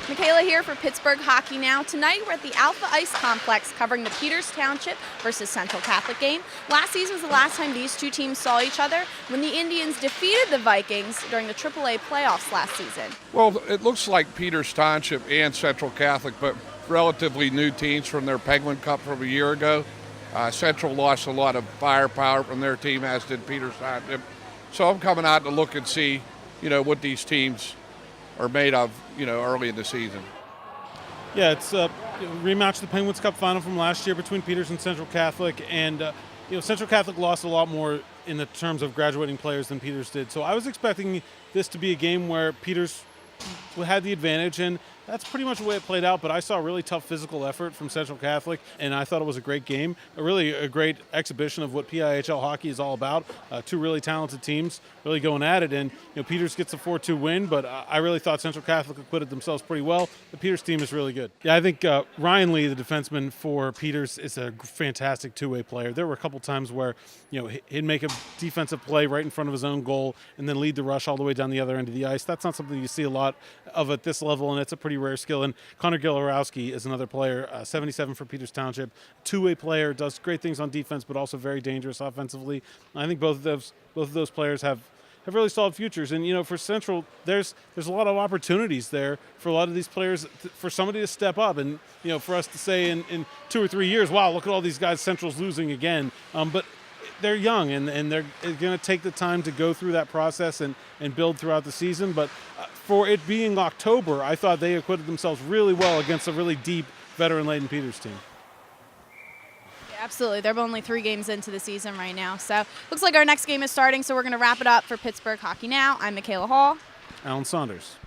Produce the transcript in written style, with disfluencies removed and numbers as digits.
Michela here for Pittsburgh Hockey Now. Tonight we're at the Alpha Ice Complex covering the Peters Township versus Central Catholic game. Last season was the last time these two teams saw each other when the Indians defeated the Vikings during the AAA playoffs last season. Well, it looks like Peters Township and Central Catholic, but relatively new teams from their Penguin Cup from a year ago. Central lost a lot of firepower from their team, as did Peters Township. So I'm coming out to look and see, what these teams are made of, early in the season. Yeah, it's a rematch of the Penguins Cup final from last year between Peters and Central Catholic, and Central Catholic lost a lot more in the terms of graduating players than Peters did. So I was expecting this to be a game where Peters had the advantage, and that's pretty much the way it played out. But I saw a really tough physical effort from Central Catholic, and I thought it was a great game, a great exhibition of what PIHL hockey is all about. Two really talented teams really going at it, and Peters gets a 4-2 win, but I really thought Central Catholic acquitted themselves pretty well. The Peters team is really good. Yeah, I think Ryan Lee, the defenseman for Peters, is a fantastic two-way player. There were a couple times where he'd make a defensive play right in front of his own goal and then lead the rush all the way down the other end of the ice. That's not something you see a lot of at this level, and it's a pretty rare skill. And Connor Gilorowski is another player, 77 for Peters Township, two-way player, does great things on defense, but also very dangerous offensively. I think both of those players have really solid futures. And for Central, there's a lot of opportunities there for a lot of these players, for somebody to step up, and for us to say in 2 or 3 years, wow, look at all these guys, Central's losing again. But they're young, and they're going to take the time to go through that process and build throughout the season. But for it being October, I thought they acquitted themselves really well against a really deep, veteran-laden Peters team. Yeah, absolutely. They're only 3 games into the season right now. So looks like our next game is starting, so we're going to wrap it up for Pittsburgh Hockey Now. I'm Michela Hall. Alan Saunders.